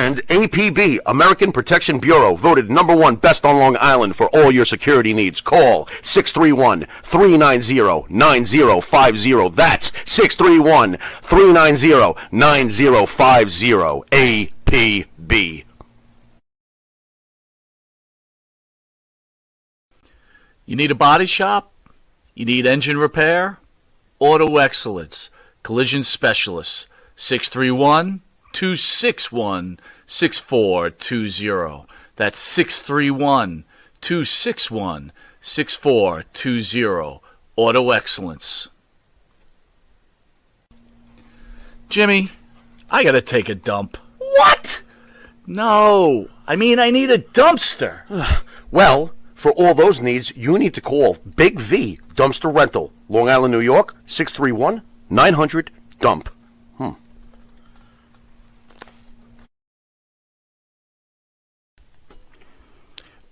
And APB, American Protection Bureau, voted #1 best on Long Island for all your security needs. Call 631-390-9050. That's 631-390-9050. APB. You need a body shop? You need engine repair? Auto Excellence, Collision Specialists, 631-261-6420. That's 631-261-6420. Auto Excellence. Jimmy, I gotta take a dump. What? No, I mean I need a dumpster. Well, for all those needs, you need to call Big V Dumpster Rental, Long Island, New York, 631-900-DUMP.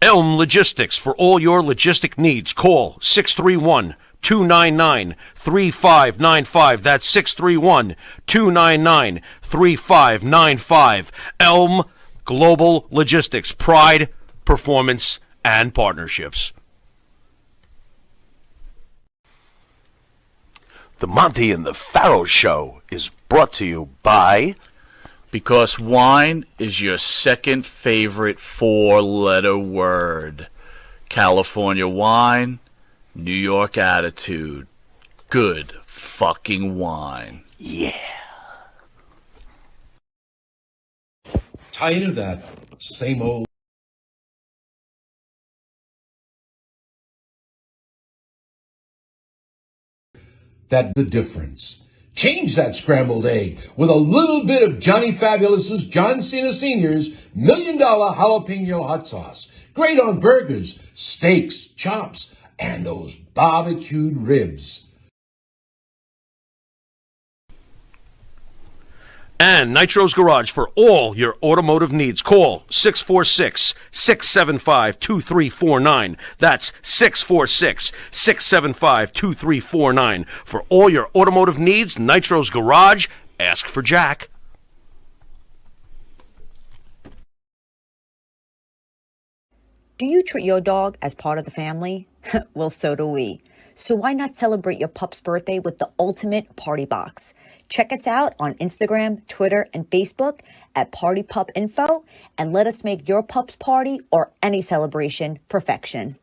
Elm Logistics, for all your logistic needs, call 631-299-3595. That's 631-299-3595. Elm Global Logistics, pride, performance, and partnerships. The Monty and the Pharaoh Show is brought to you by... Because wine is your second favorite four-letter word. California wine, New York attitude. Good fucking wine. Yeah. Tired of that same old... That's the difference. Change that scrambled egg with a little bit of Johnny Fabulous's John Cena Sr.'s $1 Million Jalapeno Hot Sauce. Great on burgers, steaks, chops, and those barbecued ribs. And Nitro's Garage for all your automotive needs. Call 646-675-2349. That's 646-675-2349. For all your automotive needs, Nitro's Garage. Ask for Jack. Do you treat your dog as part of the family? Well, so do we. So why not celebrate your pup's birthday with the ultimate party box? Check us out on Instagram, Twitter, and Facebook at Party Pup Info, and let us make your pup's party or any celebration perfection.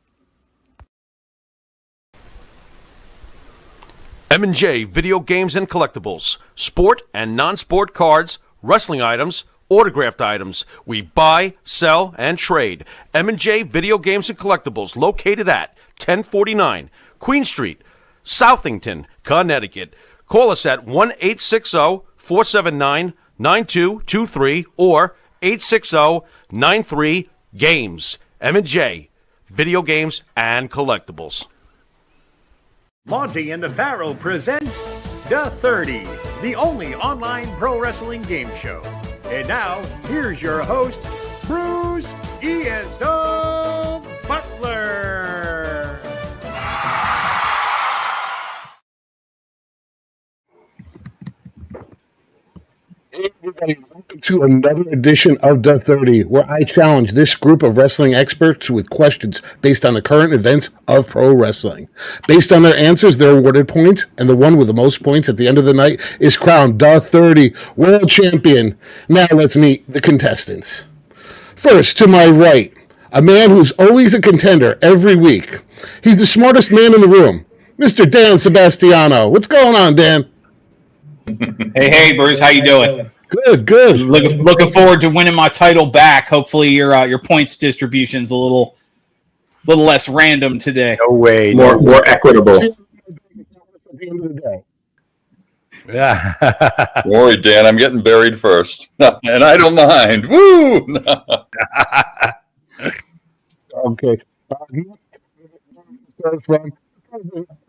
M&J Video Games and Collectibles. Sport and non-sport cards, wrestling items, autographed items. We buy, sell, and trade. M&J Video Games and Collectibles, located at 1049 Queen Street, Southington, Connecticut. Call us at 1-860-479-9223 or 860-93-GAMES. M&J, Video Games and Collectibles. Monty and the Pharaoh presents The 30, the only online pro wrestling game show. And now, here's your host, Bruce ESO Butler. Hey everybody, welcome to another edition of The 30, where I challenge this group of wrestling experts with questions based on the current events of pro wrestling. Based on their answers, they're awarded points, and the one with the most points at the end of the night is crowned The 30 World Champion. Now let's meet the contestants. First, to my right, a man who's always a contender every week. He's the smartest man in the room, Mr. Dan Sebastiano. What's going on, Dan? Hey, Bruce, how you doing? Good. Looking forward to winning my title back. Hopefully, your points distribution's a little less random today. No way, more equitable. At the end of the day. Yeah. Don't worry, Dan. I'm getting buried first, and I don't mind. Woo! Okay. From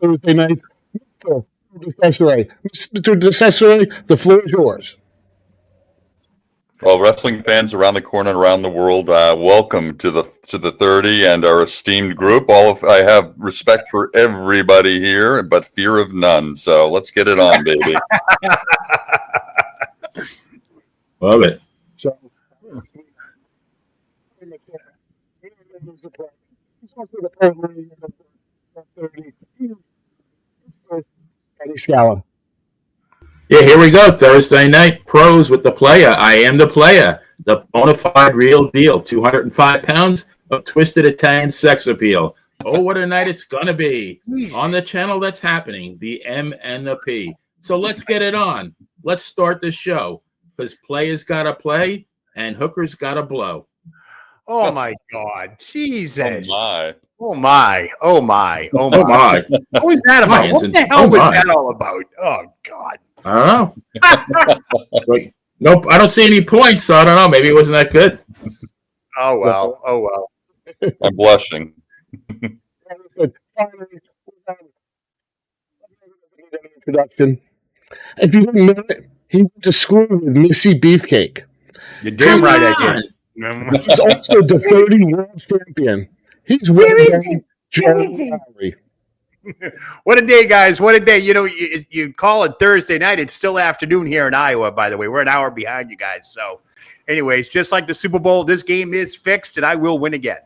Thursday night, Mr. DeCesare, the floor is yours. Well, wrestling fans around the corner and around the world, welcome to the 30 and our esteemed group. I have respect for everybody here, but fear of none. So let's get it on, baby. Love it. So He's also the point where you get the 30. Eddie Scala. Yeah, here we go. Thursday night pros with the player. I am the player. The bona fide real deal. 205 pounds of twisted Italian sex appeal. Oh, what a night it's going to be. On the channel that's happening, the M and the P. So let's get it on. Let's start the show. Because players got to play and hookers got to blow. Oh, my God. Jesus. Oh, my. Oh, my. Oh, my. Oh, Oh, my. my. What was that about? What the hell Oh, was my. that all about? Oh, God. I don't know. Wait, nope, I don't see any points, so I don't know. Maybe it wasn't that good. Oh, well. Oh, well. I'm blushing. Introduction. If you didn't know it, he went to school with Missy Beefcake. You're damn right I did. He's also the 30 world champion. He's winning Joe Lowry. What a day, guys. What a day. You know, you call it Thursday night. It's still afternoon here in Iowa, by the way. We're an hour behind you guys. So, anyways, just like the Super Bowl, this game is fixed, and I will win again.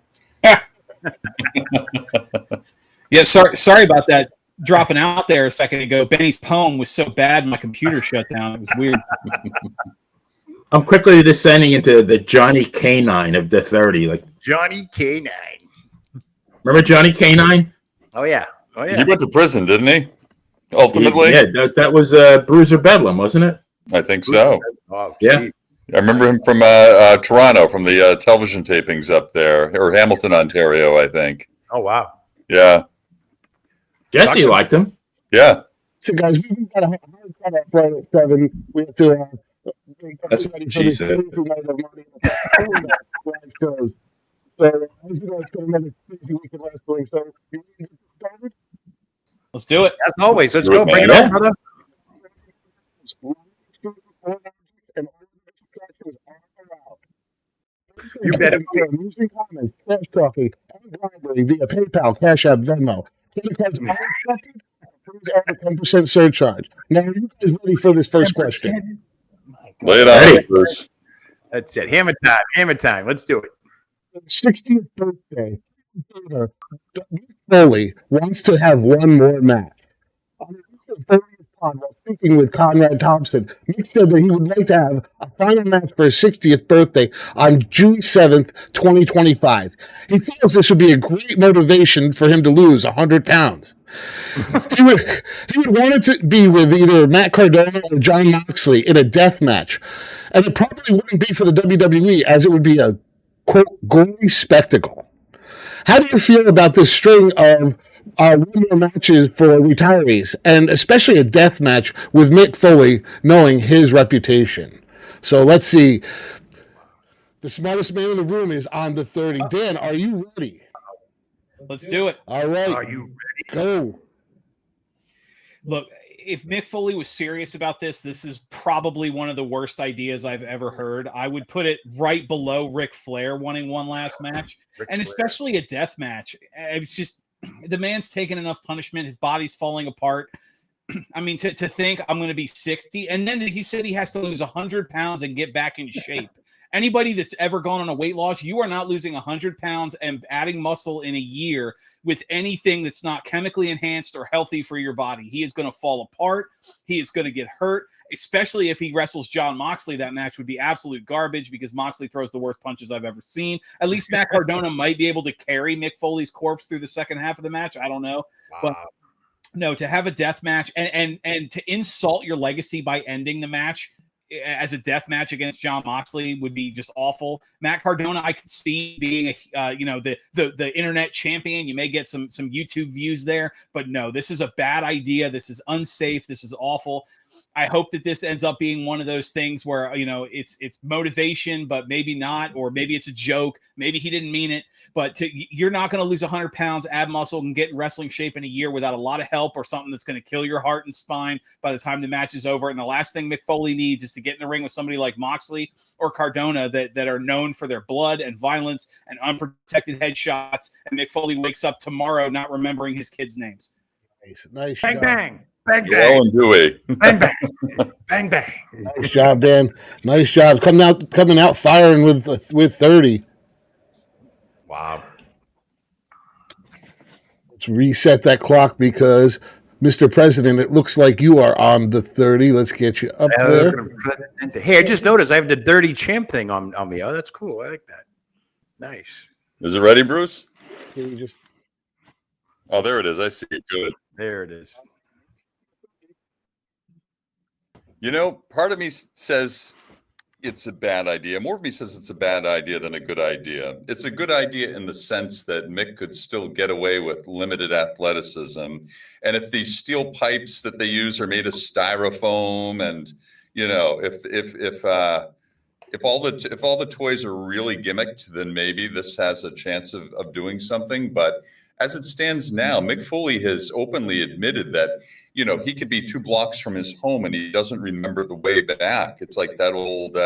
Yeah, sorry about that dropping out there a second ago. Benny's poem was so bad my computer shut down. It was weird. I'm quickly descending into the Johnny K9 of the 30. Like Johnny K9. remember Johnny K9? Oh, yeah. Oh, yeah. He went to prison, didn't he? Ultimately? Yeah, that was Bruiser Bedlam, wasn't it? I think so. Oh, Yeah. geez. I remember him from Toronto, from the television tapings up there, or Hamilton, Ontario, I think. Oh, wow. Yeah. Jesse liked him. Yeah. So, guys, we've got a hard cut off right at 7. We have to That's get ready what for she this said. crazy night of money live shows. So, as you know, it's been another crazy week of wrestling. So, you ready to get started? Let's do it. As always, let's Do go. it, Bring it man. on, brother. And all the distractions are allowed. You better Using comments, trash talking, and bribery via PayPal, Cash App, Venmo. Credit cards are accepted. Please add a 10% surcharge. Now, are you guys ready for this first question? Lay it on, Bruce. That's it. Hammer time. Hammer time. Let's do it. 60th birthday. Mick Foley wants to have one more match. On the recent 30th pod, while speaking with Conrad Thompson, Mick said that he would like to have a final match for his 60th birthday on June 7th, 2025. He feels this would be a great motivation for him to lose 100 pounds. he would want it to be with either Matt Cardona or Jon Moxley in a death match. And it probably wouldn't be for the WWE, as it would be a, quote, gory spectacle. How do you feel about this string of one more matches for retirees, and especially a death match with Mick Foley, knowing his reputation? So let's see. The smartest man in the room is on the 30. Dan, are you ready? Let's do it. All right. Are you ready? Go. Look, if Mick Foley was serious about this, this is probably one of the worst ideas I've ever heard. I would put it right below Ric Flair wanting one last match, and especially a death match. It's just, the man's taken enough punishment. His body's falling apart. I mean, to think I'm going to be 60, and then he said he has to lose 100 pounds and get back in shape. Anybody that's ever gone on a weight loss, you are not losing 100 pounds and adding muscle in a year with anything that's not chemically enhanced or healthy for your body. He is going to fall apart. He is going to get hurt, especially if he wrestles Jon Moxley. That match would be absolute garbage because Moxley throws the worst punches I've ever seen. At least Matt Cardona might be able to carry Mick Foley's corpse through the second half of the match. I don't know. But no, to have a death match and to insult your legacy by ending the match as a death match against Jon Moxley would be just awful. Matt Cardona, I could see being the internet champion. You may get some YouTube views there, but no, this is a bad idea. This is unsafe. This is awful. I hope that this ends up being one of those things where, it's motivation, but maybe not, or maybe it's a joke. Maybe he didn't mean it, but you're not going to lose 100 pounds, add muscle, and get in wrestling shape in a year without a lot of help or something that's going to kill your heart and spine by the time the match is over. And the last thing Mick Foley needs is to get in the ring with somebody like Moxley or Cardona that are known for their blood and violence and unprotected headshots. And Mick Foley wakes up tomorrow not remembering his kids' names. Nice Bang, job. bang. Bang, Joel bang. and Dewey. Bang, bang. Bang, bang. Nice job, Dan. Nice job. Coming out firing with 30. Wow. Let's reset that clock because, Mr. President, it looks like you are on the 30. Let's get you up there. Hey, I just noticed I have the dirty champ thing on me. Oh, that's cool. I like that. Nice. Is it ready, Bruce? Can you just Oh, there it is. I see it. Good. There it is. You know, part of me says it's a bad idea. More of me says it's a bad idea than a good idea. It's a good idea in the sense that Mick could still get away with limited athleticism. And if these steel pipes that they use are made of styrofoam, and you know, if all the toys are really gimmicked, then maybe this has a chance of doing something. But as it stands now, Mick Foley has openly admitted that, you know, he could be 2 blocks from his home and he doesn't remember the way back. It's like that old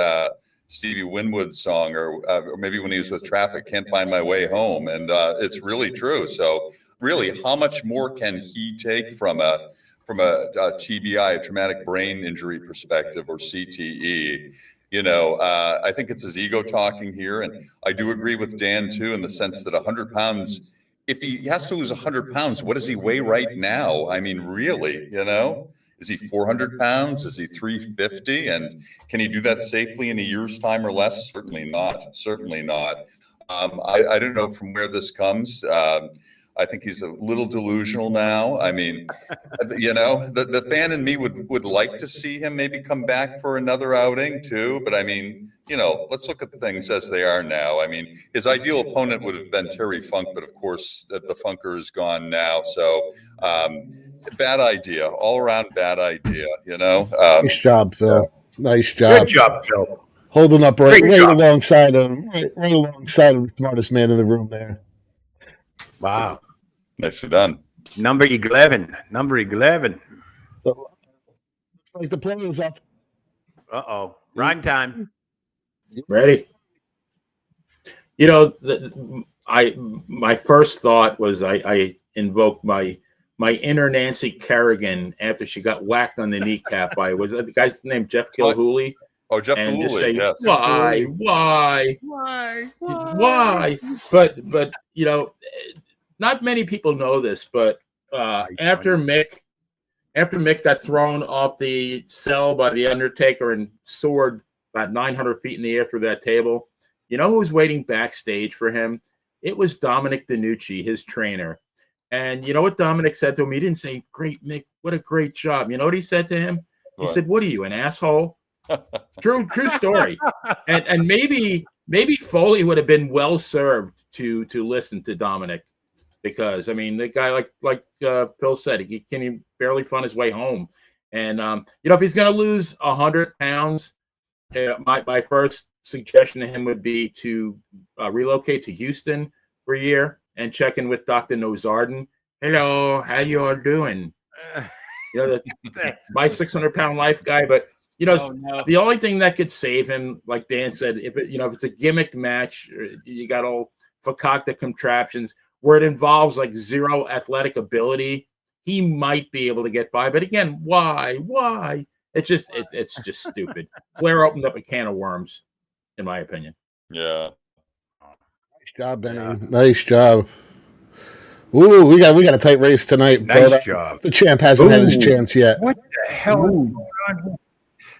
Stevie Winwood song, or maybe when he was with Traffic, Can't Find My Way Home. And it's really true. So really, how much more can he take from a TBI, a traumatic brain injury perspective, or CTE? You know, I think it's his ego talking here. And I do agree with Dan, too, in the sense that 100 pounds, if he has to lose 100 pounds, what does he weigh right now? I mean, really, you know, is he 400 pounds? Is he 350? And can he do that safely in a year's time or less? Certainly not. Certainly not. I don't know from where this comes. I think he's a little delusional now. I mean, you know, the fan in me would like to see him maybe come back for another outing too. But I mean, you know, let's look at the things as they are now. I mean, his ideal opponent would have been Terry Funk, but of course the Funker is gone now. So bad idea, all around bad idea, you know. nice job, Phil. Nice job. Good job, Phil. Holding up Great right job. alongside of the smartest man in the room there. Wow. Nicely done. Number 11. Number 11. So looks like the play is up. Uh-oh. Rhyme time. Ready? You know, my first thought was I invoked my inner Nancy Kerrigan after she got whacked on the kneecap by, was that the guy's name, Jeff Gilhooly? Oh, Jeff And just Gilhooly, say, yes. why? But you know, not many people know this, but after Mick got thrown off the cell by the Undertaker and soared about 900 feet in the air through that table, you know who was waiting backstage for him? It was Dominic DeNucci, his trainer. And you know what Dominic said to him? He didn't say, "Great, Mick, what a great job." You know what he said to him? He said, "What are you, an asshole?" True story. And maybe Foley would have been well served to listen to Dominic, because I mean, the guy, like Phil said, he can barely find his way home. And you know, if he's going to lose 100 pounds, my first suggestion to him would be to relocate to Houston for a year and check in with Dr. Nozarden. Hello, how you all doing? You know, my 600-pound life guy. But you know, the only thing that could save him, like Dan said, if it's a gimmick match, you got all fakakta contraptions where it involves like zero athletic ability, he might be able to get by. But again, why? It's just stupid. Flair opened up a can of worms, in my opinion. Yeah. Nice job, Benny. Yeah. Nice job. Ooh, we got a tight race tonight. Nice job. The champ hasn't had his chance yet. What the hell is going on here?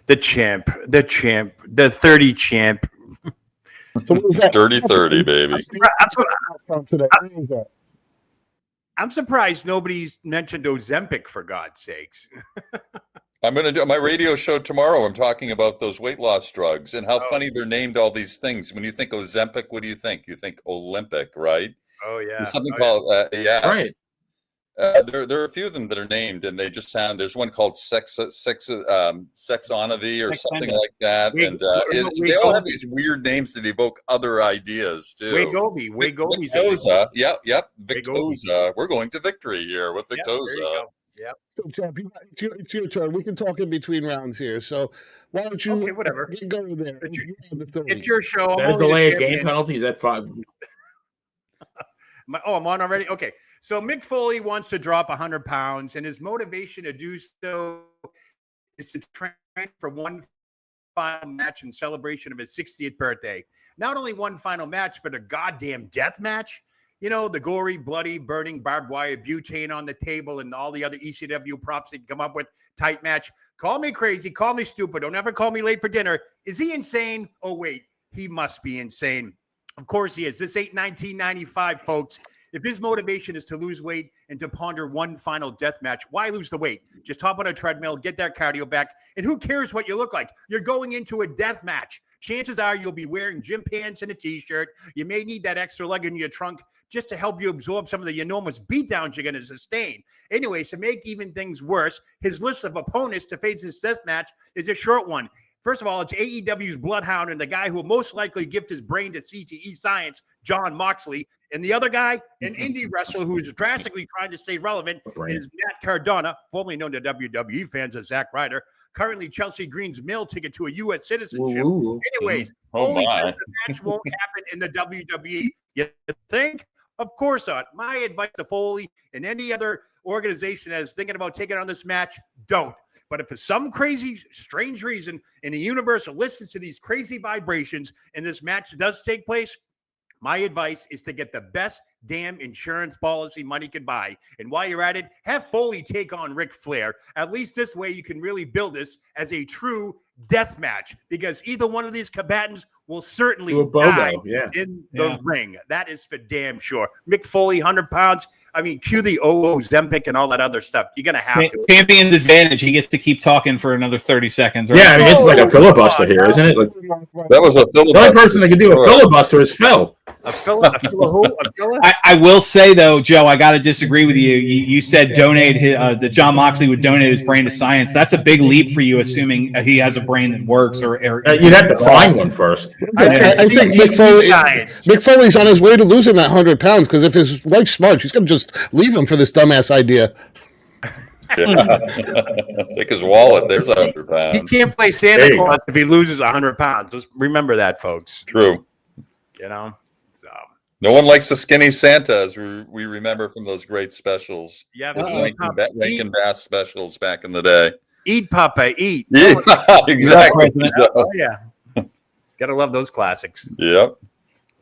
The champ, the 30 champ. So what was that? 30-30, baby. I'm surprised nobody's mentioned Ozempic, for God's sakes. I'm going to do my radio show tomorrow. I'm talking about those weight loss drugs and how funny they're named all these things. When you think Ozempic, what do you think? You think Olympic, right? Oh, yeah. There's something called, Right. There are a few of them that are named, and they just sound. There's one called Sexonavi or something like that, and they all have these weird names that evoke other ideas too. Wegovy. Victoza. Yep. Victoza. We're going to victory here with Victoza. Yep. So, champ, it's your turn. We can talk in between rounds here. So, why don't you? Okay, whatever. Go there. It's your show. There's delay of game penalty. Is that 5? I'm on already? Okay. So Mick Foley wants to drop 100 pounds, and his motivation to do so is to train for one final match in celebration of his 60th birthday. Not only one final match, but a goddamn death match. You know, the gory, bloody, burning, barbed wire, butane on the table, and all the other ECW props they come up with. Tight match. Call me crazy. Call me stupid. Don't ever call me late for dinner. Is he insane? Oh, wait. He must be insane. Of course he is. This ain't 1995, folks. If his motivation is to lose weight and to ponder one final death match, why lose the weight? Just hop on a treadmill, get that cardio back, and who cares what you look like? You're going into a death match. Chances are you'll be wearing gym pants and a T-shirt. You may need that extra leg in your trunk just to help you absorb some of the enormous beatdowns you're going to sustain. Anyways, to make even things worse, his list of opponents to face his death match is a short one. First of all, it's AEW's Bloodhound and the guy who will most likely gift his brain to CTE Science, John Moxley. And the other guy, an indie wrestler who is drastically trying to stay relevant, is Matt Cardona, formerly known to WWE fans as Zack Ryder, currently Chelsea Green's meal ticket to a U.S. citizenship. Anyways, only the match won't happen in the WWE. You think? Of course not. My advice to Foley and any other organization that is thinking about taking on this match, don't. But if for some crazy, strange reason in the universe listens to these crazy vibrations and this match does take place, my advice is to get the best damn insurance policy money can buy. And while you're at it, have Foley take on Ric Flair. At least this way you can really build this as a true death match, because either one of these combatants will certainly die in the ring. That is for damn sure. Mick Foley, 100 pounds. I mean, cue the Zempic and all that other stuff. You're going to have to. Champion's advantage. He gets to keep talking for another 30 seconds. Right? Yeah, I mean, it's like a filibuster here, isn't it? Like, that was a filibuster. The only person that can do a filibuster is Phil. I will say, though, Joe, I got to disagree with you. You said donate that John Moxley would donate his brain to science. That's a big leap for you, assuming he has a brain that works. Or you'd have to find one first. I think Mick Foley's on his way to losing that 100 pounds, because if his wife's smart, she's going to just leave him for this dumbass idea. Take his wallet. There's 100 pounds. He can't play Santa Claus if he loses 100 pounds. Just remember that, folks. True. You know? No one likes the skinny Santa, as we remember from those great specials. Yeah, Rankin Bass specials back in the day. Eat, Papa, eat. Exactly. Oh, yeah. Gotta love those classics. Yep.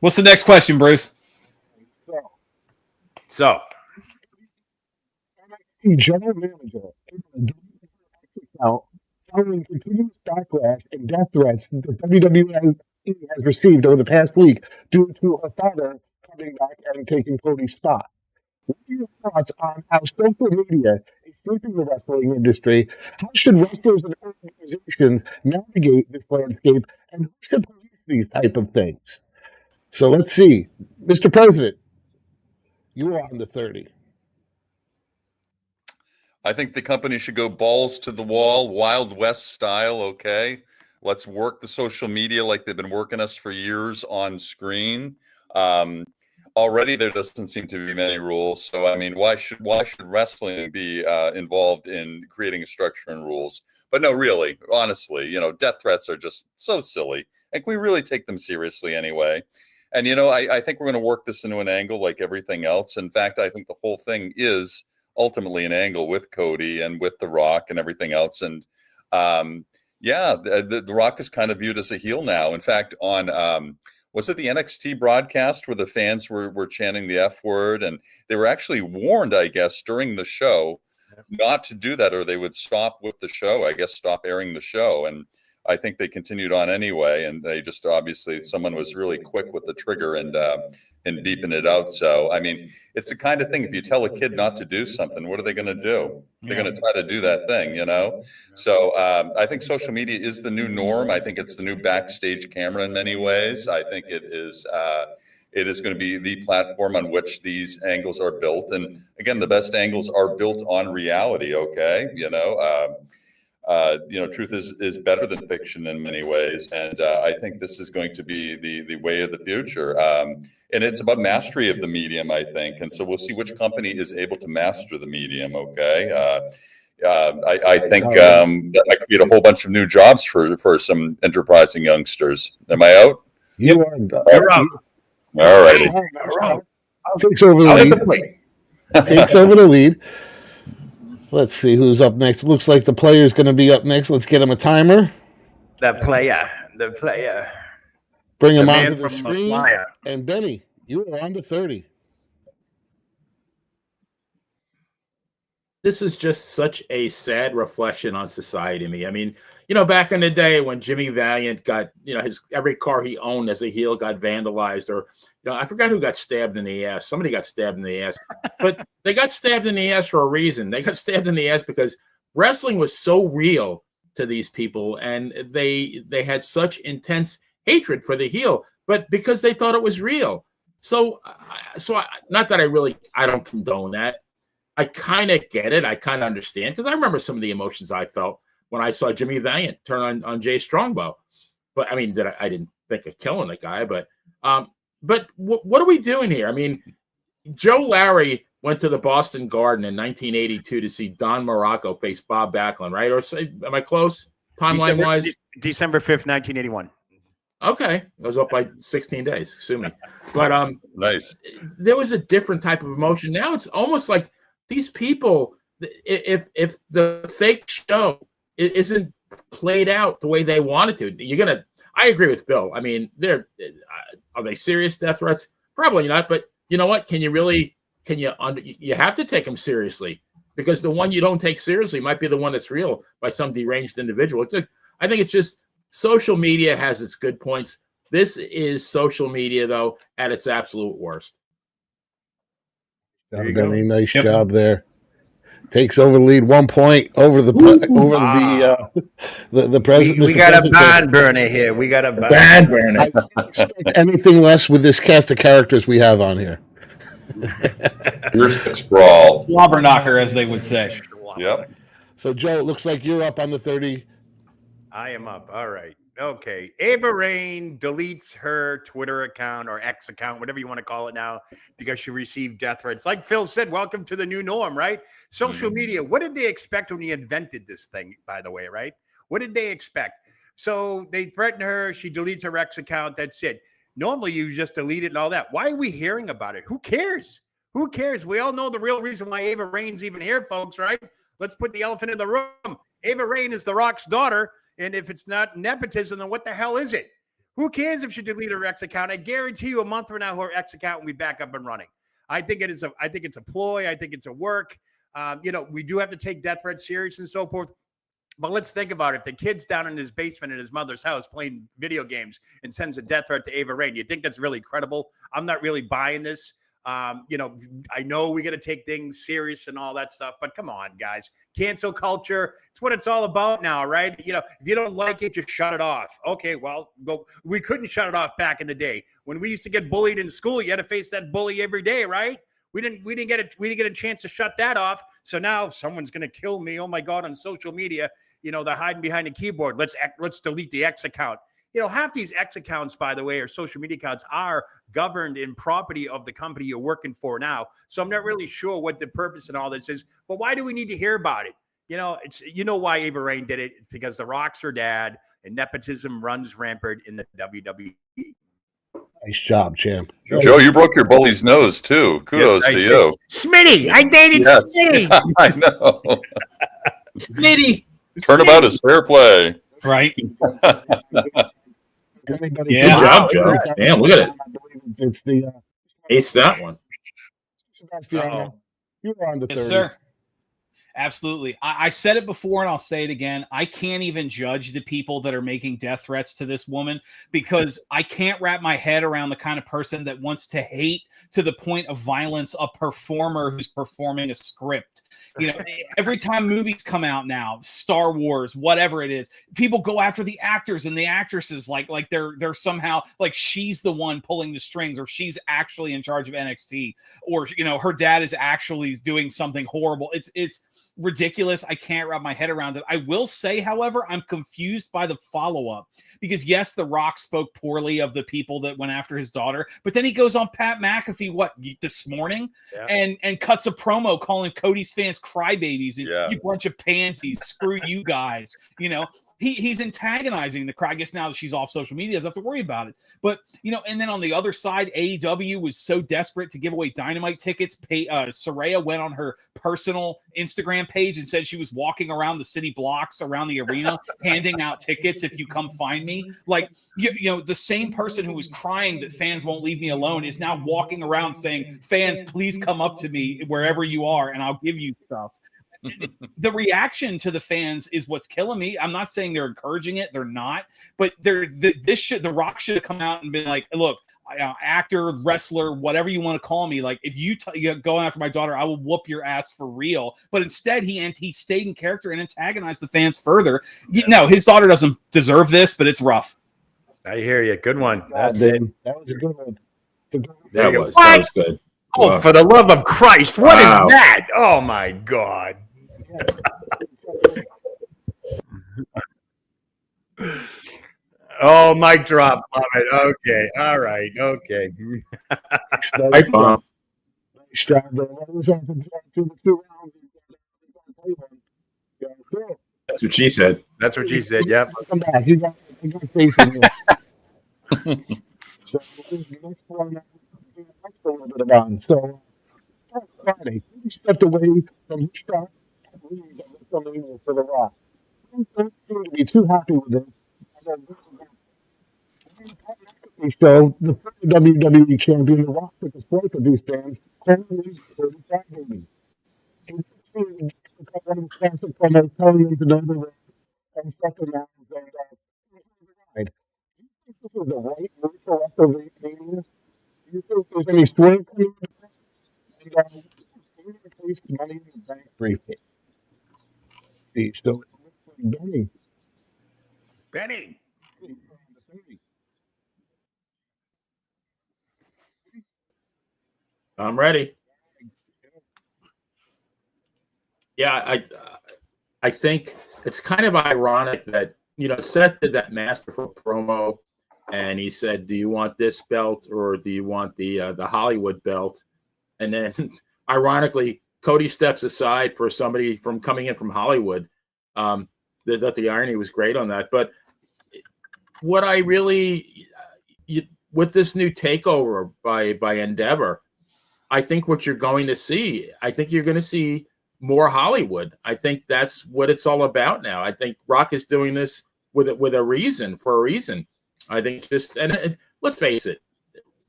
What's the next question, Bruce? So, general manager following continuous backlash and death threats that WWE has received over the past week due to her father coming back and taking Cody's spot. What are your thoughts on how social media is shaping the wrestling industry? How should wrestlers and organizations navigate this landscape, and who should police these type of things? So let's see. Mr. President, you are on the 30. I think the company should go balls to the wall, Wild West style, okay? Let's work the social media like they've been working us for years on screen. Already there doesn't seem to be many rules. So, I mean, why should wrestling be involved in creating a structure and rules? But no, really, honestly, you know, death threats are just so silly. And can we really take them seriously anyway? And, you know, I think we're going to work this into an angle like everything else. In fact, I think the whole thing is ultimately an angle with Cody and with The Rock and everything else. And the Rock is kind of viewed as a heel now. In fact, on was it the NXT broadcast where the fans were chanting the F word, and they were actually warned, I guess, during the show not to do that, or they would stop with the show, I guess, stop airing the show. And I think they continued on anyway, and they just obviously someone was really quick with the trigger and beeping it out. So I mean, it's the kind of thing, if you tell a kid not to do something, what are they going to do? They're going to try to do that thing, you know. So I think social media is the new norm. I think it's the new backstage camera in many ways. I think it is going to be the platform on which these angles are built. And again, the best angles are built on reality. Okay, truth is better than fiction in many ways. And I think this is going to be the way of the future. And it's about mastery of the medium, I think. And so we'll see which company is able to master the medium. Okay. I think that might create a whole bunch of new jobs for some enterprising youngsters. Am I out? You're out. All righty. takes over the Out at lead. the plate. Takes over the lead. Let's see who's up next. Looks like the player is going to be up next. Let's get him a timer. The player. Bring him The onto man the from screen. Malaya. And Benny, you are on to 30. This is just such a sad reflection on society to me. I mean, back in the day when Jimmy Valiant got, every car he owned as a heel got vandalized, or, I forgot who got stabbed in the ass. Somebody got stabbed in the ass, but they got stabbed in the ass for a reason. They got stabbed in the ass because wrestling was so real to these people, and they had such intense hatred for the heel, but because they thought it was real. So not that I don't condone that. I kind of get it. I kind of understand, because I remember some of the emotions I felt when I saw Jimmy Valiant turn on Jay Strongbow. But I mean, I didn't think of killing the guy. But what are we doing here? I mean, Joe Larry went to the Boston Garden in 1982 to see Don Morocco face Bob Backlund, right? Or am I close timeline wise? December 5th, 1981. Okay, it was up by 16 days. Sue me. But Nice. There was a different type of emotion. Now it's almost like these people, if the fake show isn't played out the way they wanted to, I agree with Phil. I mean, are they serious death threats? Probably not. But you know what? You have to take them seriously, because the one you don't take seriously might be the one that's real by some deranged individual. I think it's just social media has its good points. This is social media, though, at its absolute worst. Benny, nice job there. Takes over the lead 1 point over the president. We got a barn burner here. We got a Bad burner. I don't expect anything less with this cast of characters we have on here. Here's the sprawl. Slobber knocker, as they would say. Yep. So, Joe, it looks like you're up on the 30. I am up. All right. Okay. Ava Rain deletes her Twitter account or X account, whatever you want to call it now, because she received death threats. Like Phil said, welcome to the new norm, right? Social media. What did they expect when they invented this thing, by the way, right? What did they expect? So they threaten her. She deletes her X account. That's it. Normally, you just delete it and all that. Why are we hearing about it? Who cares? Who cares? We all know the real reason why Ava Rain's even here, folks, right? Let's put the elephant in the room. Ava Rain is The Rock's daughter. And if it's not nepotism, then what the hell is it? Who cares if she deleted her X account? I guarantee you a month from now, her X account will be back up and running. I think it's a ploy. I think it's a work. We do have to take death threats serious and so forth. But let's think about it. The kid's down in his basement in his mother's house playing video games and sends a death threat to Ava Rain. You think that's really credible? I'm not really buying this. I know we got to take things serious and all that stuff, but come on, guys. Cancel culture. It's what it's all about now, right? If you don't like it, just shut it off. Okay, well, we couldn't shut it off back in the day. When we used to get bullied in school, you had to face that bully every day, right? We didn't get a chance to shut that off. So now someone's going to kill me. Oh my God, on social media, they're hiding behind a keyboard. Let's delete the X account. Half these X accounts, by the way, or social media accounts are governed in property of the company you're working for now. So I'm not really sure what the purpose and all this is, but why do we need to hear about it? Why Ava Rain did it. It's because The Rock's her dad and nepotism runs rampant in the WWE. Nice job, champ. Joe, you broke your bully's nose too. Kudos to you. Smitty, I dated Smitty. I know. Smitty. Turnabout is fair play. Right. Anybody Good job, Joe. Damn, look at it. It's the Ace that one. Sebastiano. You were on the 30. Yes, sir. Absolutely. I said it before and I'll say it again. I can't even judge the people that are making death threats to this woman, because I can't wrap my head around the kind of person that wants to hate to the point of violence a performer who's performing a script. Every time movies come out now, Star Wars, whatever it is, people go after the actors and the actresses like they're somehow like she's the one pulling the strings, or she's actually in charge of NXT, or her dad is actually doing something horrible. It's ridiculous. I can't wrap my head around it. I will say, however, I'm confused by the follow-up, because yes, The Rock spoke poorly of the people that went after his daughter, but then he goes on Pat McAfee this morning and cuts a promo calling Cody's fans crybabies and you bunch of pansies, screw you guys. he's antagonizing the crowd. I guess now that she's off social media, he doesn't have to worry about it. But, and then on the other side, AEW was so desperate to give away Dynamite tickets. Saraya went on her personal Instagram page and said she was walking around the city blocks around the arena handing out tickets if you come find me. Like, the same person who was crying that fans won't leave me alone is now walking around saying, fans, please come up to me wherever you are and I'll give you stuff. The reaction to the fans is what's killing me. I'm not saying they're encouraging it; they're not. But The Rock should have come out and been like, "Look, actor, wrestler, whatever you want to call me. Like, if you go after my daughter, I will whoop your ass for real." But instead, he stayed in character and antagonized the fans further. No, his daughter doesn't deserve this, but it's rough. I hear you. Good one. That's it. That was a good one. That was good. Oh, Wow. for the love of Christ! What is Wow. that? Oh my God! Oh, mic drop. Love it. Okay. All right. Okay. Hi, Bob. Nice job there. What was that? The 2 rounds. That's what she said. That's what she said. Yep. Come back. You got faith in me. So this is the next one that we're going to talk a little bit about. So Friday, he stepped away from his shot for the Rock. He doesn't seem to be too happy with this. So the former WWE champion, The Rock, took a strike at these fans, calling them dirty fat babies. And one of the classic promos telling them to know the way and shut their mouths and ride. Do you think this is the right move for WrestleMania? Do you think there's any swerve coming in this? And who replaced the Money in the Bank briefcase? Steve, so it's Benny. Benny. I'm ready. Yeah, I think it's kind of ironic that Seth did that masterful promo, and he said, "Do you want this belt or do you want the Hollywood belt?" And then, ironically, Cody steps aside for somebody from coming in from Hollywood. That the irony was great on that. But what I really, with this new takeover by Endeavor, I think what you're going to see, more Hollywood. I think that's what it's all about now. I think Rock is doing this for a reason. I think it's just, and let's face it,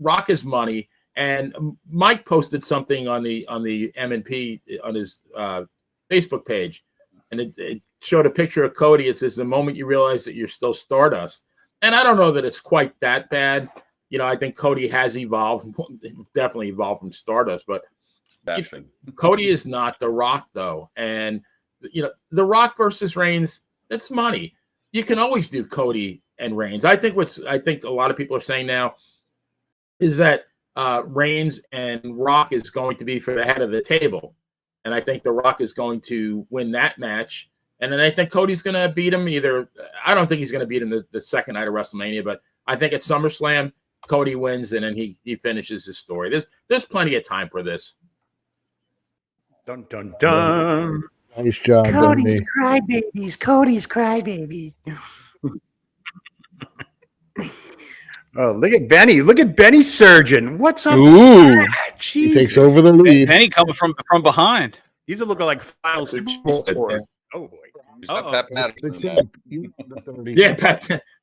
Rock is money. And Mike posted something on the M&P on his Facebook page, and it showed a picture of Cody. It says, "The moment you realize that you're still Stardust." And I don't know that it's quite that bad. I think Cody has evolved, definitely evolved from Stardust, but Cody is not The Rock, though. And, The Rock versus Reigns, that's money. You can always do Cody and Reigns. I think a lot of people are saying now is that Reigns and Rock is going to be for the head of the table. And I think The Rock is going to win that match. And then I think Cody's going to beat him I don't think he's going to beat him the second night of WrestleMania, but I think at SummerSlam, Cody wins and then he finishes his story. There's plenty of time for this. Dun, dun, dun. Nice job, Cody's Benny. crybabies. Oh, look at Benny. Look at Benny Surgeon. What's up? Ooh, Jesus. he takes over the lead. Penny coming from behind. He's a lookalike final Super Bowl. Oh, boy. He's not Pat Patterson. It's man. Yeah,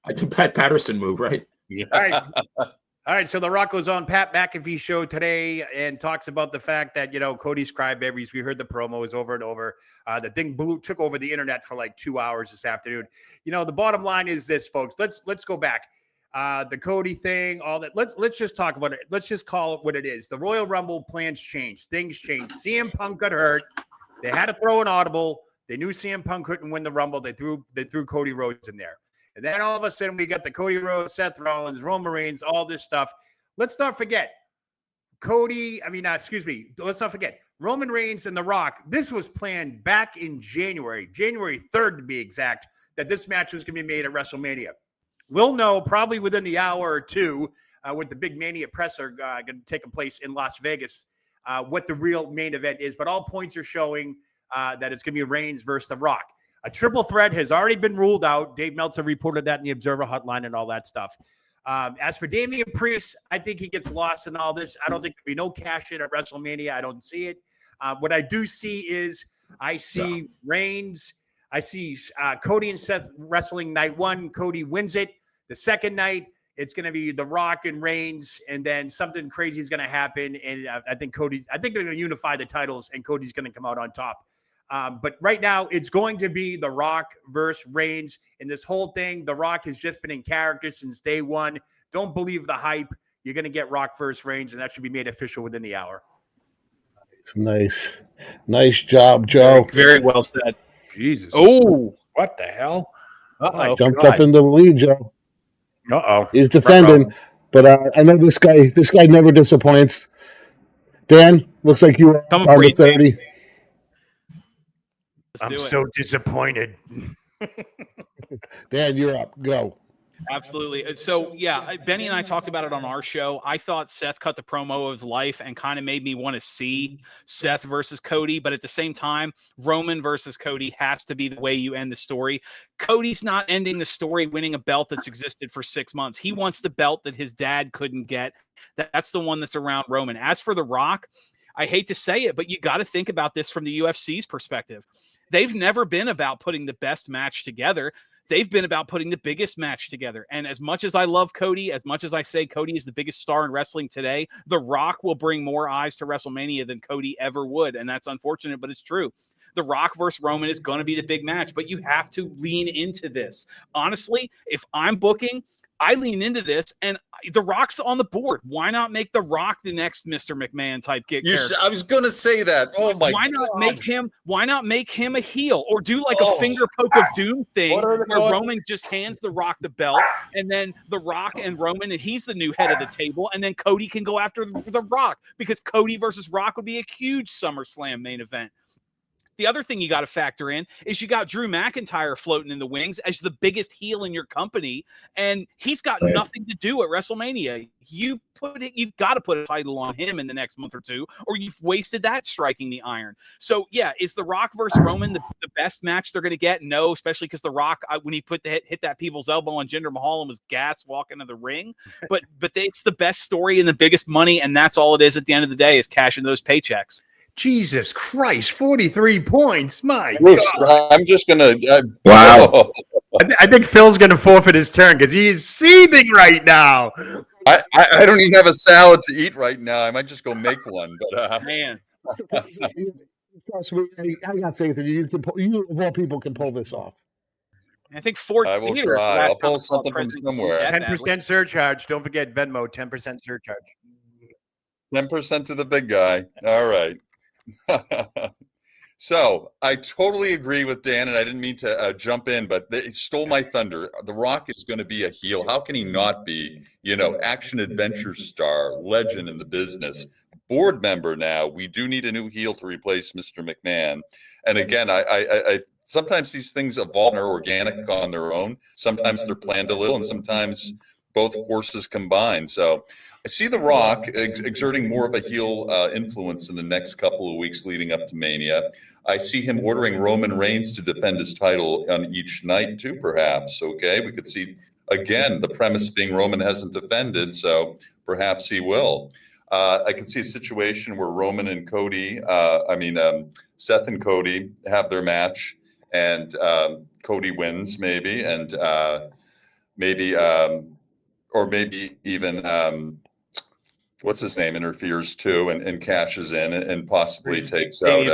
I think Pat Patterson move, right? Yeah. All right. All right. So The Rock goes on Pat McAfee show today and talks about the fact that, Cody's crybabies. We heard the promos over and over. The thing took over the internet for like 2 hours this afternoon. The bottom line is this, folks. Let's go back. The Cody thing, all that. Let's just talk about it. Let's just call it what it is. The Royal Rumble plans changed. Things changed. CM Punk got hurt. They had to throw an audible. They knew CM Punk couldn't win the Rumble. They threw Cody Rhodes in there. And then all of a sudden we got the Cody Rhodes, Seth Rollins, Roman Reigns, all this stuff. Let's not forget let's not forget Roman Reigns and The Rock. This was planned back in January 3rd to be exact, that this match was going to be made at WrestleMania. We'll know probably within the hour or two with the big Mania presser going to take place in Las Vegas, what the real main event is. But all points are showing that it's going to be Reigns versus The Rock. A triple threat has already been ruled out. Dave Meltzer reported that in the Observer Hotline and all that stuff. As for Damian Priest, I think he gets lost in all this. I don't think there'll be no cash in at WrestleMania. I don't see it. What I do see is I see Reigns. I see Cody and Seth wrestling night one. Cody wins it. The second night, it's going to be The Rock and Reigns, and then something crazy is going to happen. And I think they're going to unify the titles, and Cody's going to come out on top. But right now, it's going to be The Rock versus Reigns. And this whole thing, The Rock has just been in character since day one. Don't believe the hype. You're going to get Rock versus Reigns, and that should be made official within the hour. It's nice job, Joe. Very well said. Jesus. Oh, What the hell? uh-oh. Jumped up into the lead, Joe. Uh-oh. He's defending, but I know this guy. This guy never disappoints. Dan, looks like you are Coming on for the you, Dan. 30. I'm do it. so disappointed. Dan, you're up. Go. Absolutely. So, yeah, Benny and I talked about it on our show. I thought Seth cut the promo of his life and kind of made me want to see Seth versus Cody. But at the same time, Roman versus Cody has to be the way you end the story. Cody's not ending the story winning a belt that's existed for 6 months. He wants the belt that his dad couldn't get. That's the one that's around Roman. As for The Rock, I hate to say it, but you got to think about this from the UFC's perspective. They've never been about putting the best match together. They've been about putting the biggest match together. And as much as I love Cody, as much as I say Cody is the biggest star in wrestling today, The Rock will bring more eyes to WrestleMania than Cody ever would. And that's unfortunate, but it's true. The Rock versus Roman is going to be the big match, but you have to lean into this. Honestly, if I'm booking, I lean into this, and The Rock's on the board. Why not make The Rock the next Mr. McMahon type character? I was going to say that. Oh my! Why not God. make him? Why not make him a heel, or do like a finger poke of doom thing where Roman just hands The Rock the belt, and then The Rock and Roman, and he's the new head of the table, and then Cody can go after The Rock, because Cody versus Rock would be a huge SummerSlam main event. The other thing you got to factor in is you got Drew McIntyre floating in the wings as the biggest heel in your company, and he's got nothing to do at WrestleMania. You've got to put a title on him in the next month or two, or you've wasted that striking the iron. So yeah, is The Rock versus Roman the best match they're going to get? No, especially because The Rock, when he hit that people's elbow on Jinder Mahal and was gassed walking to the ring, but it's the best story and the biggest money, and that's all it is at the end of the day, is cashing those paychecks. Jesus Christ, 43 points. My Bruce, God. I'm just going to. Wow. I think Phil's going to forfeit his turn because he is seething right now. I don't even have a salad to eat right now. I might just go make one. But Man. Trust me, I got faith in you. You of all people can pull this off. I think 4 I will years. try. last I'll pull time something from President somewhere. that badly. 10% surcharge. Don't forget Venmo, 10% surcharge. 10% to the big guy. All right. So I totally agree with Dan, and I didn't mean to jump in, but they stole my thunder. The Rock is going to be a heel. How can he not be? Action adventure star, legend in the business, board member now. We do need a new heel to replace Mr. McMahon. And again, I sometimes these things evolve and are organic on their own. Sometimes they're planned a little, and sometimes both forces combine. So I see The Rock exerting more of a heel influence in the next couple of weeks leading up to Mania. I see him ordering Roman Reigns to defend his title on each night too, perhaps. Okay, we could see, again, the premise being Roman hasn't defended, so perhaps he will. I could see a situation where Roman and Cody, Seth and Cody have their match, and Cody wins maybe, and maybe even what's his name interferes too and cashes in and possibly takes out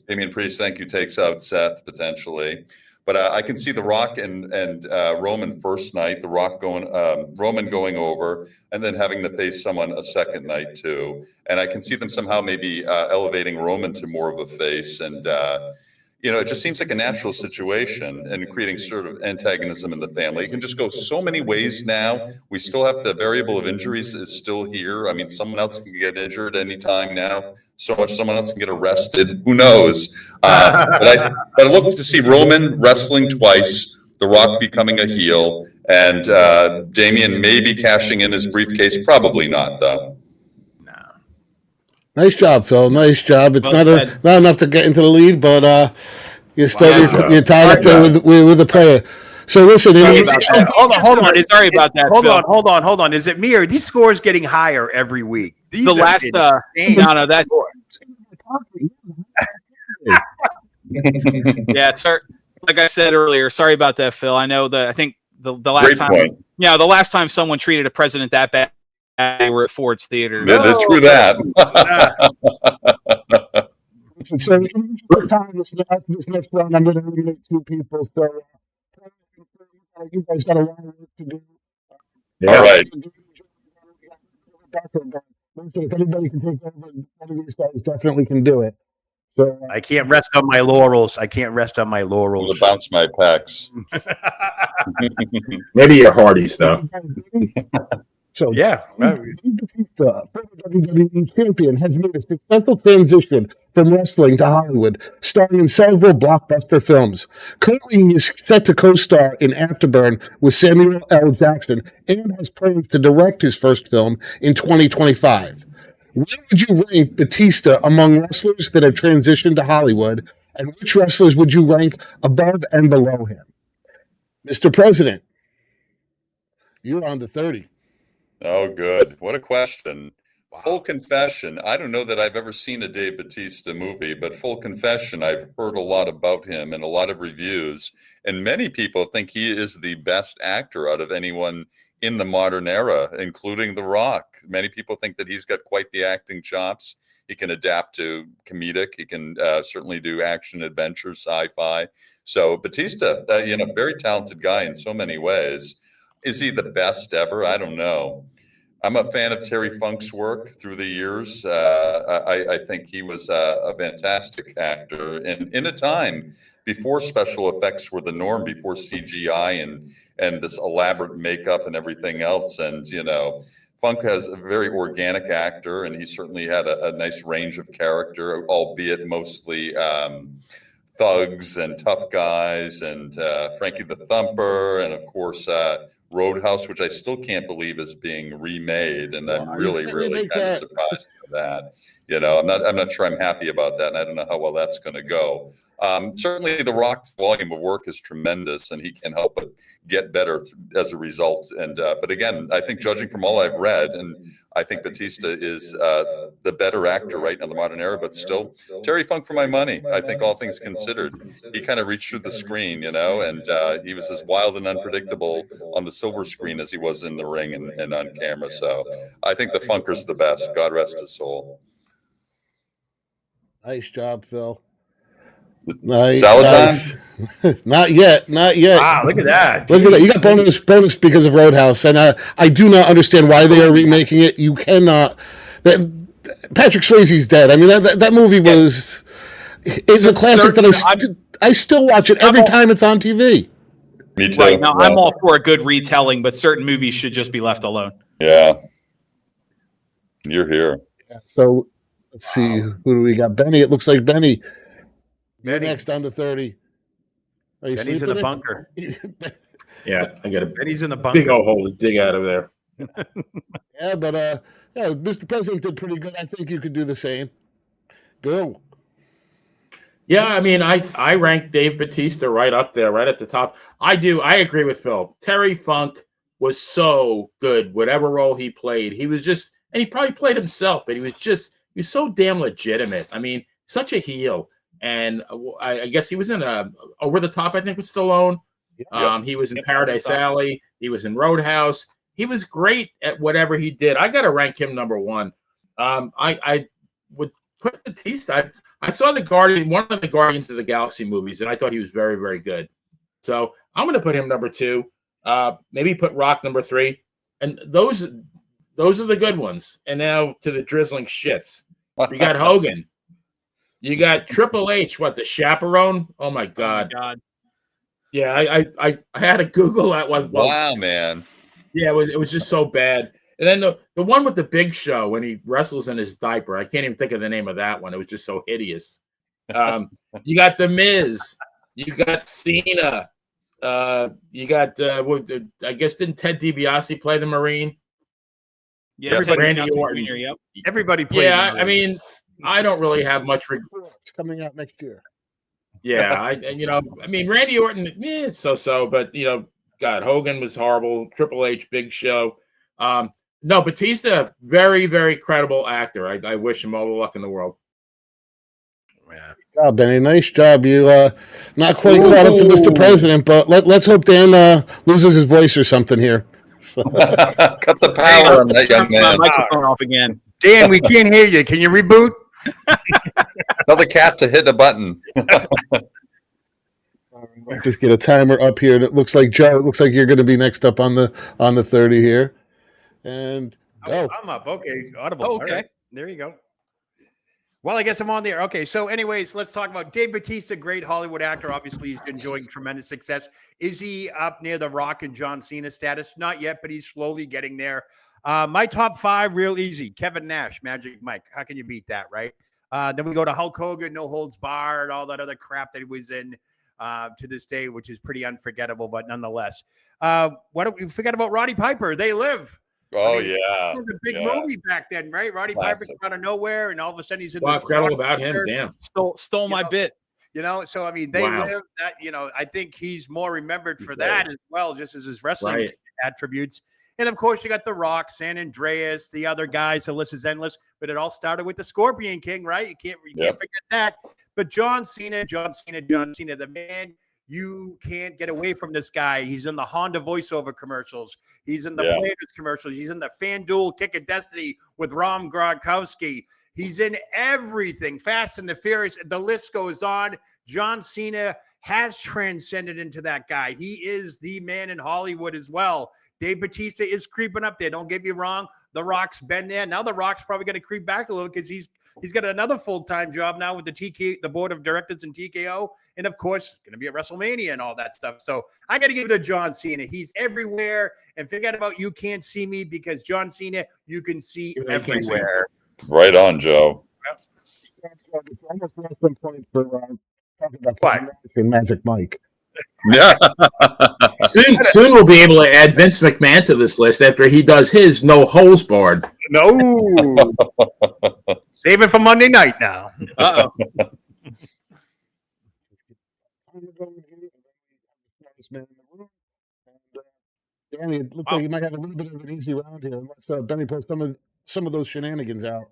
Damian Priest. Thank you, takes out Seth potentially. But I can see The Rock and Roman first night, The Rock Roman going over, and then having to face someone a second night too. And I can see them somehow maybe elevating Roman to more of a face, and it just seems like a natural situation and creating sort of antagonism in the family. It can just go so many ways now. We still have the variable of injuries is still here. I mean, someone else can get injured anytime now. So much someone else can get arrested. Who knows? But I look to see Roman wrestling twice, The Rock becoming a heel, and Damian maybe cashing in his briefcase. Probably not, though. Nice job, Phil. Nice job. It's not enough to get into the lead, but You're tied up there with the player. So listen, Hold on. Sorry about that. Hold Phil. on. Is it me or are these scores getting higher every week? These The last, no, that's yeah, sir. Like I said earlier, sorry about that, Phil. I know that. I think the last Great time, point. yeah, the last time someone treated a president that bad, they were at Ford's Theater. True that. So this next round, I'm going to eliminate 2 people. So you guys got a lot of work to do. All right. Listen, if anybody can take over, one of these guys definitely can do it. So I can't rest on my laurels. I'm gonna bounce my pecs. Maybe your Hardys, though. So yeah, Batista, former WWE champion, has made a successful transition from wrestling to Hollywood, starring in several blockbuster films. Currently, he is set to co-star in Afterburn with Samuel L. Jackson and has plans to direct his first film in 2025. Where would you rank Batista among wrestlers that have transitioned to Hollywood, and which wrestlers would you rank above and below him? Mr. President, you're on to 30. Oh, good. What a question. Full confession, I don't know that I've ever seen a Dave Batista movie, but full confession, I've heard a lot about him and a lot of reviews, and many people think he is the best actor out of anyone in the modern era, including The Rock. Many people think that he's got quite the acting chops. He can adapt to comedic. He can certainly do action, adventure, sci-fi. So Batista, very talented guy in so many ways. Is he the best ever? I don't know. I'm a fan of Terry Funk's work through the years. I think he was a fantastic actor, and in a time before special effects were the norm, before CGI and this elaborate makeup and everything else. And Funk has a very organic actor, and he certainly had a nice range of character, albeit mostly thugs and tough guys, and Frankie the Thumper, and of course Roadhouse, which I still can't believe is being remade, and I'm really kind of surprised by that. I'm not sure I'm happy about that, and I don't know how well that's going to go. Certainly, The Rock's volume of work is tremendous, and he can't help but get better as a result. And but again, I think judging from all I've read, and I think Batista is the better actor right now in the modern era. But still, Terry Funk for my money. I think all things considered, he kind of reached through the screen, and he was as wild and unpredictable on the silver screen as he was in the ring and on camera. So I think the Funker's the best. God rest his soul. Nice job, Phil. Salad time? Not yet. Wow, look at that. You got bonus because of Roadhouse, and I do not understand why they are remaking it. You cannot. Patrick Swayze's dead. I mean, that movie is a classic that I still watch it every time it's on TV. Me too. Right, now, I'm all for a good retelling, but certain movies should just be left alone. Yeah. You're here. Yeah, so let's see. Who do we got? Benny. It looks like Benny. Next on to 30. Benny's in the bunker. Yeah, I got a Benny's in the bunker. big old hole to dig out of there. Yeah, but Mr. President did pretty good. I think you could do the same. Go. Yeah, I mean, I rank Dave Batista right up there, right at the top. I agree with Phil. Terry Funk was so good, whatever role he played. He was just, and he probably played himself, but he was so damn legitimate. I mean, such a heel. And I guess he was in Over the Top, I think, with Stallone. Yep. He was in Paradise Alley. He was in Roadhouse. He was great at whatever he did. I got to rank him number one. I would put Batista. I saw one of the Guardians of the Galaxy movies, and I thought he was very, very good. So I'm going to put him number two. Maybe put Rock number three. And those are the good ones. And now to the drizzling shits. You got Hogan. You got Triple H, the chaperone? Oh my God! Yeah, I had to Google that one. Wow, man! Yeah, it was just so bad. And then the one with the Big Show when he wrestles in his diaper. I can't even think of the name of that one. It was just so hideous. You got The Miz. You got Cena. You got I guess didn't Ted DiBiase play the Marine? Yeah, Randy Orton. Yep. Everybody played. Yeah, I mean. I don't really have much. It's coming out next year. Yeah, I mean, Randy Orton, so, but God, Hogan was horrible. Triple H, Big Show. No, Batista, very, very credible actor. I wish him all the luck in the world. Yeah. Good job, Benny. Nice job. You not quite caught up to Mr. President, but let's hope Dan loses his voice or something here. So. Cut the power on that young man. My microphone off again. Dan, we can't hear you. Can you reboot? Tell the cat to hit a button. Let's just get a timer up here. It looks like Joe. It looks like you're going to be next up on the 30 here. And I'm up. Okay, audible. Oh, okay. All right. There you go. Well, I guess I'm on there. Okay, so anyways, let's talk about Dave Bautista, great Hollywood actor. Obviously, he's enjoying tremendous success. Is he up near The Rock and John Cena status? Not yet, but he's slowly getting there. My top 5, real easy. Kevin Nash, Magic Mike. How can you beat that, right? Then we go to Hulk Hogan, No Holds Barred, all that other crap that he was in to this day, which is pretty unforgettable, but nonetheless. Why don't we forget about Roddy Piper? They Live. Oh, It was a big movie back then, right? Roddy Piper came out of nowhere, and all of a sudden he's in Well, this. I forgot all about him. Damn. Stole my bit. So I mean, They Live. That I think he's more remembered for that as well, just as his wrestling attributes. And of course, you got The Rock, San Andreas, the other guys. The list is endless. But it all started with the Scorpion King, right? You can't forget that. But John Cena, the man. You can't get away from this guy. He's in the Honda voiceover commercials. He's in the Players commercials. He's in the FanDuel Kick of Destiny with Ron Gronkowski. He's in everything. Fast and the Furious. The list goes on. John Cena has transcended into that guy. He is the man in Hollywood as well. Dave Bautista is creeping up there. Don't get me wrong. The Rock's been there. Now The Rock's probably going to creep back a little because he's got another full-time job now with the board of directors and TKO. And of course, going to be at WrestleMania and all that stuff. So I got to give it to John Cena. He's everywhere. And forget about You Can't See Me, because John Cena, you can see everywhere. Right on, Joe. Almost lost some points for talking about Magic Mike. Yeah. Soon we'll be able to add Vince McMahon to this list after he does his No Holds Barred. No. Save it for Monday night now. Uh-oh. Danny, it looks like you might have a little bit of an easy round here. Let's Benny pull some of those shenanigans out.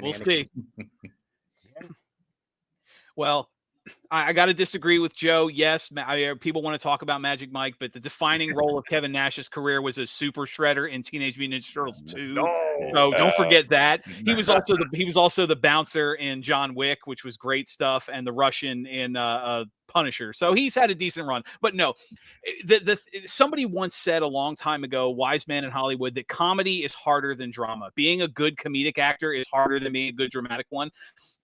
We'll see. Well, I got to disagree with Joe. Yes, people want to talk about Magic Mike, but the defining role of Kevin Nash's career was as Super Shredder in Teenage Mutant Ninja Turtles 2. So don't forget that. He was also the bouncer in John Wick, which was great stuff, and the Russian in Punisher. So he's had a decent run. But no, somebody once said a long time ago, wise man in Hollywood, that comedy is harder than drama. Being a good comedic actor is harder than being a good dramatic one.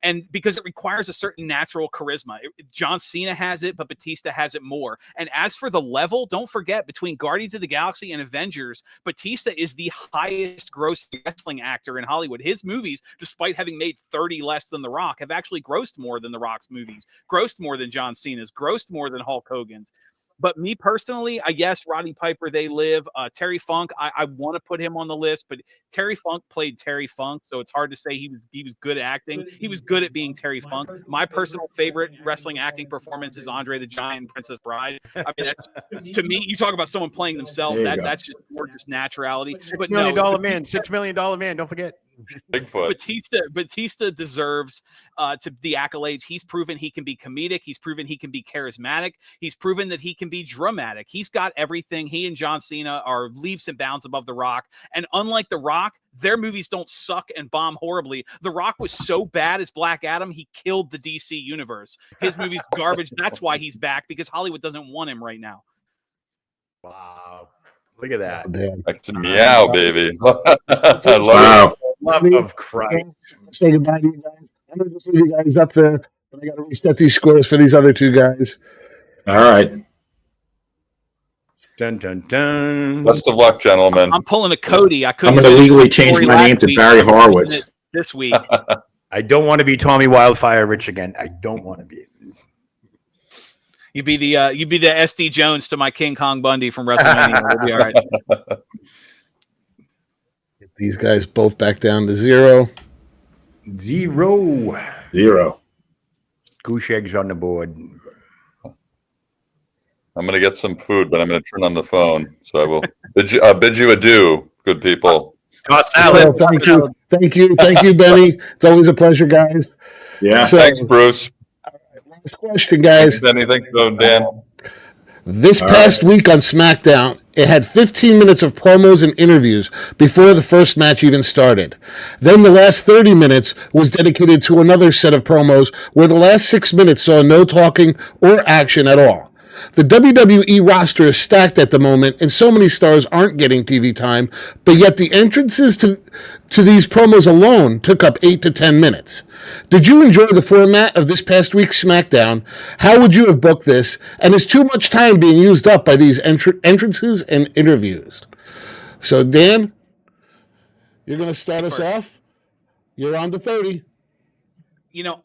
And because it requires a certain natural charisma. John Cena has it, but Batista has it more. And as for the level, don't forget, between Guardians of the Galaxy and Avengers, Batista is the highest grossing wrestling actor in Hollywood. His movies, despite having made 30 less than The Rock, have actually grossed more than The Rock's movies, grossed more than John Cena's, grossed more than Hulk Hogan's. But me personally, I guess Roddy Piper, They Live. Terry Funk, I want to put him on the list, but Terry Funk played Terry Funk, so it's hard to say he was good at acting. He was good at being Terry Funk. My personal favorite wrestling acting performance is Andre the Giant and Princess Bride. I mean, to me, you talk about someone playing themselves. That's just gorgeous naturality. $6 million man, $6 million man. Don't forget. Bigfoot. Batista deserves to the accolades. He's proven he can be comedic. He's proven he can be charismatic. He's proven that he can be dramatic. He's got everything. He and John Cena are leaps and bounds above The Rock. And unlike The Rock, their movies don't suck and bomb horribly. The Rock was so bad as Black Adam, he killed the DC universe. His movie's garbage. That's why he's back, because Hollywood doesn't want him right now. Wow. Look at that. That's a meow, baby. I love it. Love of Christ. Say goodbye to you guys. I'm going to just leave you guys up there, but I got to reset these scores for these other two guys. All right. Dun, dun, dun. Best of luck, gentlemen. I'm pulling a Cody. I'm going to legally change my name to Barry Horowitz this week. I don't want to be Tommy Wildfire Rich again. I don't want to be. You'd be the SD Jones to my King Kong Bundy from WrestleMania. We'll be all right. Get these guys both back down to 0. 0. Goose eggs on the board. I'm going to get some food, but I'm going to turn on the phone. So I will bid you adieu, good people. Salad. Thank you, Benny. It's always a pleasure, guys. Yeah. So, Thanks, Bruce. last question, guys. Anything, Dan? This past week on SmackDown, it had 15 minutes of promos and interviews before the first match even started. Then the last 30 minutes was dedicated to another set of promos where the last 6 minutes saw no talking or action at all. The WWE roster is stacked at the moment, and so many stars aren't getting TV time, but yet the entrances to these promos alone took up 8 to 10 minutes. Did you enjoy the format of this past week's SmackDown? How would you have booked this? And is too much time being used up by these entrances and interviews? So, Dan, you're going to start us off. You're on to 30.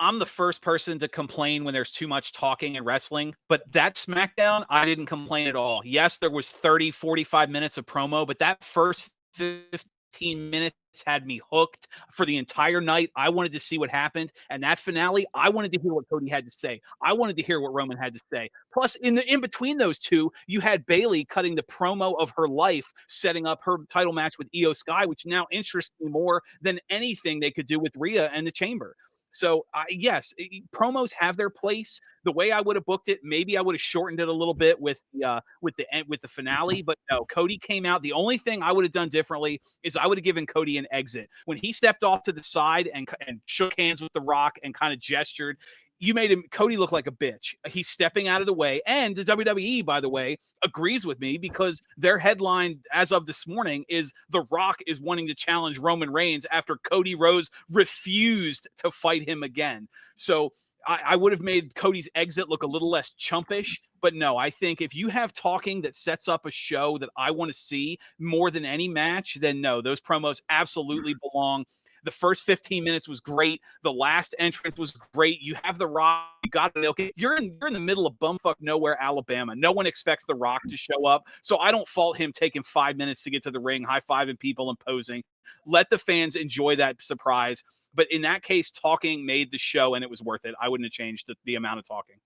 I'm the first person to complain when there's too much talking in wrestling, but that SmackDown, I didn't complain at all. Yes, there was 30, 45 minutes of promo, but that first 15 minutes had me hooked for the entire night. I wanted to see what happened. And that finale, I wanted to hear what Cody had to say. I wanted to hear what Roman had to say. Plus, in between those two, you had Bayley cutting the promo of her life, setting up her title match with Io Sky, which now interests me more than anything they could do with Rhea and the Chamber. So yes, promos have their place. The way I would have booked it, maybe I would have shortened it a little bit with the finale. But no, Cody came out. The only thing I would have done differently is I would have given Cody an exit when he stepped off to the side and shook hands with The Rock and kind of gestured. You made Cody look like a bitch. He's stepping out of the way. And the WWE, by the way, agrees with me because their headline as of this morning is The Rock is wanting to challenge Roman Reigns after Cody Rhodes refused to fight him again. So I would have made Cody's exit look a little less chumpish. But no, I think if you have talking that sets up a show that I want to see more than any match, then no, those promos absolutely belong. The first 15 minutes was great. The last entrance was great. You have The Rock. You got to milk it. You're in the middle of bumfuck nowhere, Alabama. No one expects The Rock to show up. So I don't fault him taking 5 minutes to get to the ring, high-fiving people and posing. Let the fans enjoy that surprise. But in that case, talking made the show, and it was worth it. I wouldn't have changed the amount of talking.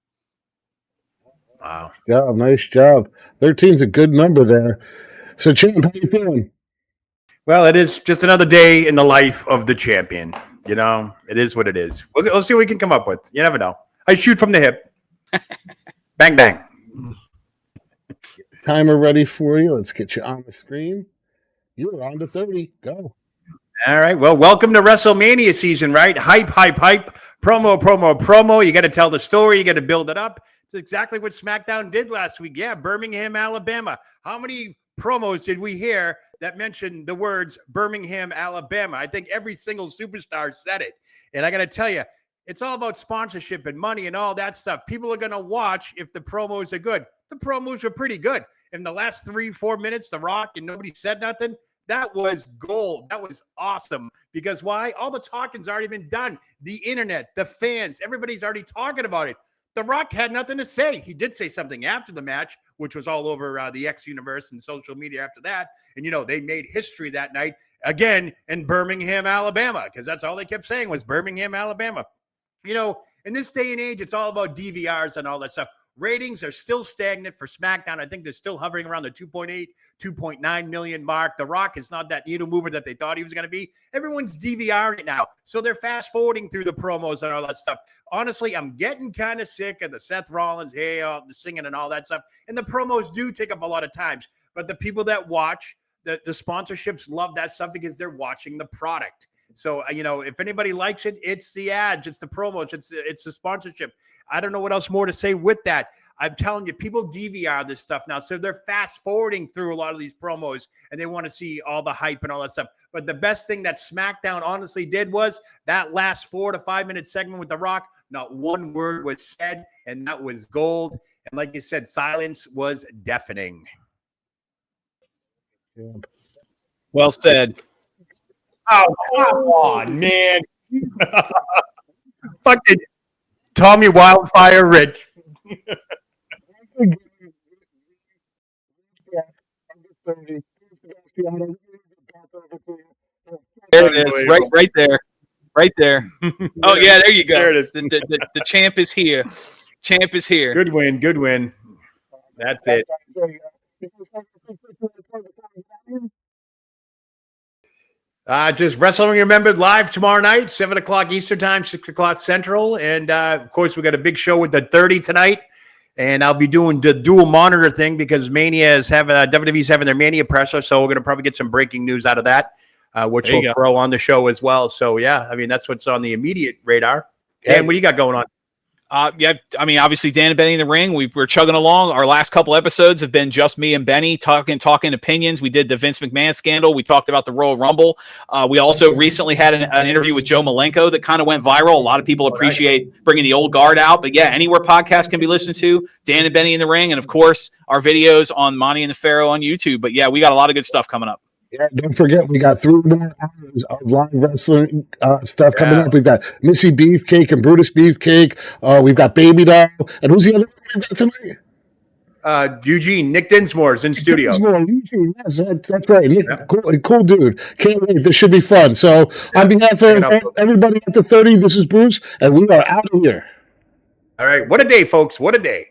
Wow. Nice job. 13's a good number there. So, Champ, how you feeling? Well, it is just another day in the life of the champion. It is what it is. We'll see what we can come up with. You never know. I shoot from the hip. Bang, bang. Timer ready for you. Let's get you on the screen. You're on to 30. Go. All right. Well, welcome to WrestleMania season, right? Hype, hype, hype. Promo, promo, promo. You got to tell the story. You got to build it up. It's exactly what SmackDown did last week. Yeah, Birmingham, Alabama. How many promos did we hear that mentioned the words Birmingham, Alabama? I think every single superstar said it. And I got to tell you, it's all about sponsorship and money and all that stuff. People are going to watch if the promos are good. The promos were pretty good. In the last 3-4 minutes, The Rock and nobody said nothing. That was gold. That was awesome. Because why? All the talking's already been done. The internet, the fans, everybody's already talking about it. The Rock had nothing to say. He did say something after the match, which was all over the X universe and social media after that. And, they made history that night again in Birmingham, Alabama, because that's all they kept saying was Birmingham, Alabama. In this day and age, it's all about DVRs and all that stuff. Ratings are still stagnant for SmackDown. I think they're still hovering around the 2.8, 2.9 million mark. The Rock is not that needle mover that they thought he was going to be. Everyone's DVRing it now. So they're fast forwarding through the promos and all that stuff. Honestly, I'm getting kind of sick of the Seth Rollins, the singing and all that stuff. And the promos do take up a lot of times. But the people that watch, the sponsorships love that stuff because they're watching the product. So, if anybody likes it, it's the ads, it's the promos, it's the sponsorship. I don't know what else more to say with that. I'm telling you, people DVR this stuff now. So they're fast forwarding through a lot of these promos and they want to see all the hype and all that stuff. But the best thing that SmackDown honestly did was that last 4 to 5 minute segment with The Rock. Not one word was said, and that was gold. And like you said, silence was deafening. Well said. Oh, come on, man. Fucking Tommy Wildfire Rich. There it is, right there. Right there. Oh yeah, there you go. There it is. The champ is here. Champ is here. Good win. Good win. That's it. Just Wrestling Remembered live tomorrow night, 7 o'clock Eastern Time, 6 o'clock Central. And, of course, we got a big show with the 30 tonight. And I'll be doing the dual monitor thing because Mania is having WWE's having their Mania presser. So we're going to probably get some breaking news out of that, which we'll throw on the show as well. So, yeah, I mean, that's what's on the immediate radar. Dan, what do you got going on? Yeah, I mean, obviously, Dan and Benny in the ring. We're chugging along. Our last couple episodes have been just me and Benny talking opinions. We did the Vince McMahon scandal. We talked about the Royal Rumble. We also recently had an interview with Joe Malenko that kind of went viral. A lot of people appreciate bringing the old guard out. But yeah, anywhere podcasts can be listened to, Dan and Benny in the ring, and of course our videos on Monty and the Pharaoh on YouTube. But yeah, we got a lot of good stuff coming up. Yeah, don't forget, we got 3 more hours of live wrestling stuff coming up. We've got Missy Beefcake and Brutus Beefcake. We've got Baby Doll. And who's the other one we've got tonight? Eugene. Nick Dinsmore is in studio. Dinsmore, Eugene. Yes, that's right. Nick, cool dude. Can't wait. This should be fun. So on behalf of everybody at the 30, this is Bruce, and we are out of here. All right. What a day, folks. What a day.